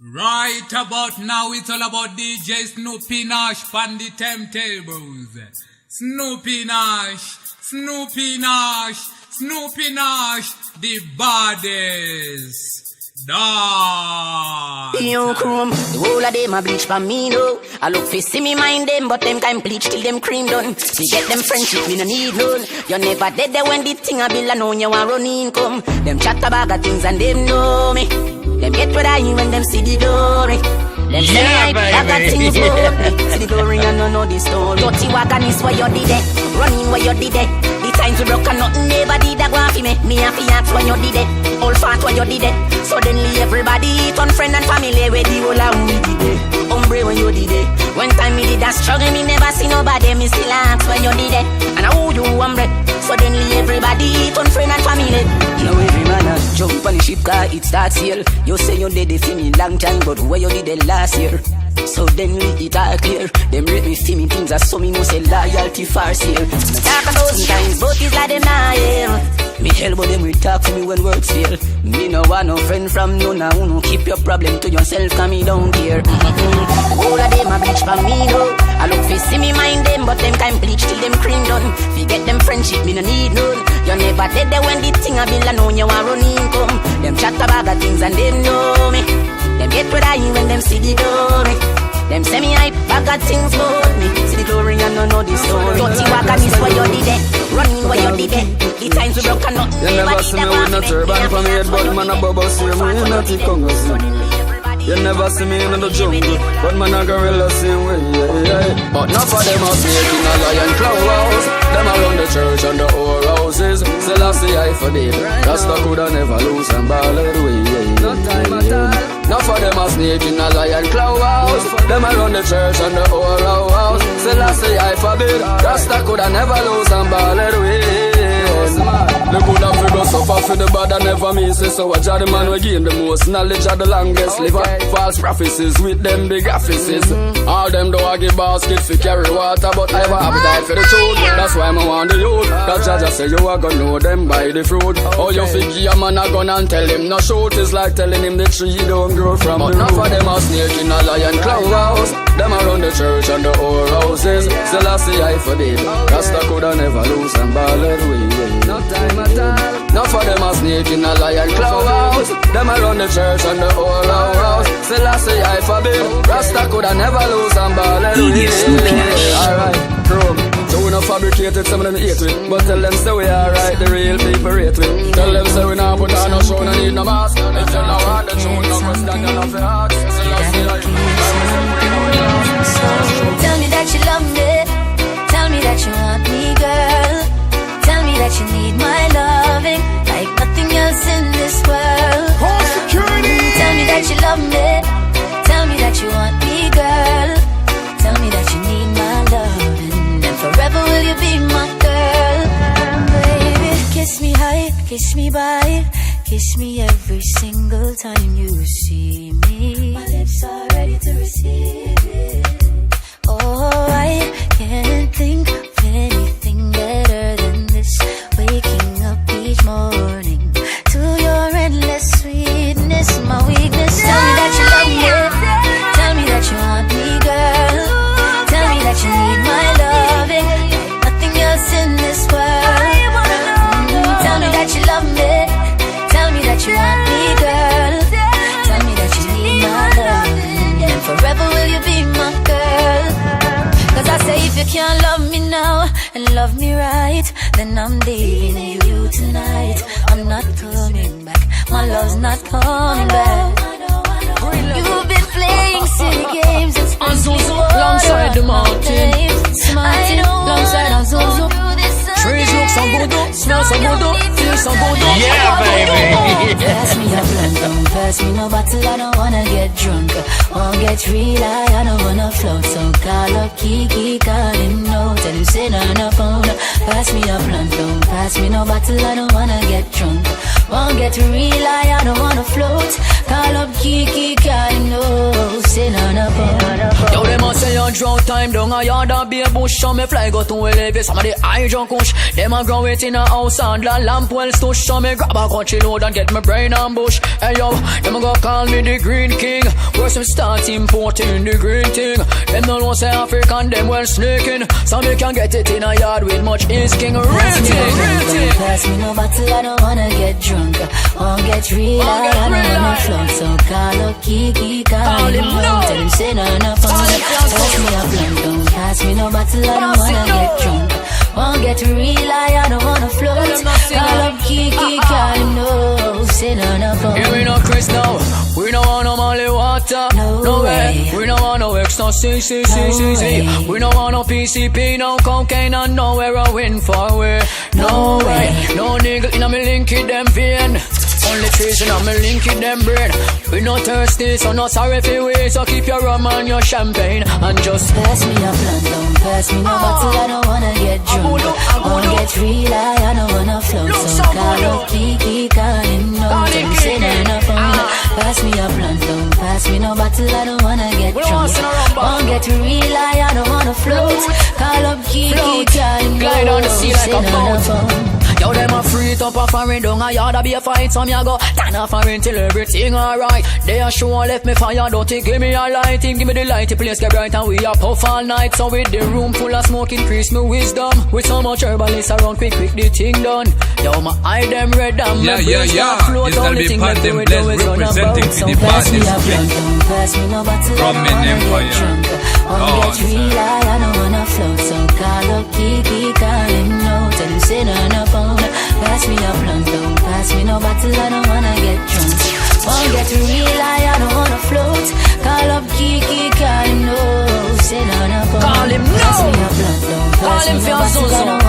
Right about now, it's all about DJ Snoopy Nash from the Temptables. Snoopy Nash, Snoopy Nash, Snoopy Nash, the baddest. Yo, Chrome, the whole of them a bleach for me, no. I look for see me mind them, but them can't bleach till them cream done. Me get them friendship, me no need none. You never dead there when the thing a bill and on you want run income. Them chat about of things and them know me. Them get what I hear when them see the glory. Them say I got things about me. See the glory and no know the story. Dirty wagon is where you did it, running where you did it. The times we broke and nothing never did a go for me. Me have to ask when you did it, all fat when you did it. Suddenly everybody turn friend and family with the whole of we did it. Hombre when you did it. One time me did a struggle, me never see nobody. Me still ask when you did it. And who you hombre? Suddenly everybody turn friend and family. Now every man a jump on the ship car, it starts here. You say you did it for me long time, but where you did it last year? So then we it all clear. Them rate me for me things as so me no say loyalty far sale. Talk 1,000 times, but it's like them not here. Me hell but them we talk to me when words fail. Me no want no friend from no now. No keep your problem to yourself, cause me don't care. All of them a bleach for me no. I look for see me mind them, but them can't bleach till them cream done. Forget them friendship, me no need none. You never dead there when the thing a bill and on you want run income. Them chat about the things and them know me. Them get what I hear when them see the glory. Them say me hype, I got things about me. See the glory and no know the story. Dirty wagon is where you did it, running where you did it. The times we broke and nothing. You never see me with no turban from me head, but man a bubble see me in a Congo. You never see me in the jungle, but man a gorilla same way. But none of them are snake in a lion claw house. Them around the church and the whole houses. Still I see I for them. Rasta coulda never lose and ball it away. No time at all. None of them are snake in a lion claw house. Them around the church and the whole house. Still I see I for them. Rasta coulda never lose and ball it away. The good of figure suffer for the bad and never miss it. So I judge the man we gain the most knowledge of the longest liver. False prophecies with them big offices. All them do I give basket for carry water, but I have appetite for the truth. That's why I want the youth. Cause Jaja say you are gonna know them by the fruit. Oh, you figure a man a gun and tell him no shoot. It's like telling him the tree don't grow from the root. But enough of them are snake in a lion claw house. Them around the church and the whole houses. Still I see I for them. Rasta coulda never lose and ball it away. No time at all. Enough of them are snake in a lion claw house. Them around the church and the whole house. Still I say I for them. Rasta coulda never lose and ball it away. Alright, Chrome. So we no fabricate it, some of them hate it. But tell them say we alright, the real people rate it. Tell them say we not put on no show, no need no mask. If you know want the tune, no question, you know for heart. Tell me that you love me. Tell me that you want me, girl. Tell me that you need my loving like nothing else in this world. Home security. Tell me that you love me. Tell me that you want me, girl. Tell me that you need my loving, and forever will you be my girl. Baby, kiss me high, kiss me by, kiss me every single time you see me. My lips are ready to receive it. Oh, I can't think of anything better than this. Waking up each morning to your endless sweetness, my weakness. Tell me that you love me. Tell me that you want me, girl. Tell me that you need my loving like nothing else in this world. Tell me that you love me. Tell me that you want me, girl. Tell me that you need my loving, and forever will you be my girl. Cause I say if you can't love me now and love me right, then I'm leaving you tonight. I'm not coming back, my love's not coming back. You've been playing silly games and Azuzu, alongside the mountain. Smarty, alongside Azuzu. Trees look some good, smell some good, feel some good. Yeah, baby. Pass me a blunt, don't pass me no bottle. I don't wanna get drunk, won't get real high. I don't wanna float, so call up Kiki, call him no. Tell him sit on the phone. Pass me a blunt, don't pass me no bottle, I don't wanna get drunk. Won't get real high, I don't wanna float. Call up Kiki, call him no. Say none up on. Yo, they must say you drought time down a yard or be a bush. So me fly go to elevate some of the high drunk kush. Them a grow it in a house and la lamp well stush. So me grab a country load and get my brain ambush. Hey yo, them a go call me the Green King. Where some start importing the green thing. Them don't know say African, them well snaking. So me can get it in a yard with much is king. Pass me no bottle, I don't wanna get drunk. Won't get real, I don't wanna float. So call up Kiki, call him no. Tell him say none up on me. Pass me a blunt, don't pass me no bottle, I don't wanna get drunk. Won't get real, I don't wanna float. Call up Kiki, call him no. Say none up on me. Here we no Chris now, we no want no Molly water. No way, we no want no ecstasy, we no want no PCP, no cocaine and no heroin for way. No way, no nigga in a me link in them vein. Only trees in a me link in them brain. We no thirsty, so no sorry for we. So keep your rum and your champagne and just pass me a blunt, don't pass me no bottle, I don't wanna get drunk. Won't get real, I don't wanna float. So call up Kiki, call him no. Tell him say none up on me. Pass me a blunt, don't pass me no bottle, I don't wanna get drunk. Won't get real, I don't wanna float. Call up Kiki, call him no. Glide on the sea like a boat. Yo, them a free it up a foreign down a yard a be a fight. Some ya go turn a foreign till everything alright. They a show left me fire, don't think give me a light. Give me the light, the place get bright and we a puff all night. So with the room full of smoke increase me wisdom. With so much herbalist around quick the thing done. Yo, my eye them red and my brain start float. It's gonna be Pat them blessed representing to the party from Main Empire. Won't get real, I don't wanna float. So call up Kiki, call him no. Tell him say none up on. Pass me a blunt, don't pass me no bottle, I don't wanna get drunk. Won't get real, I don't wanna float. Call up Kiki, call him no. Say none up on. Call him no. Pass me a blunt, don't pass me no bottle, I don't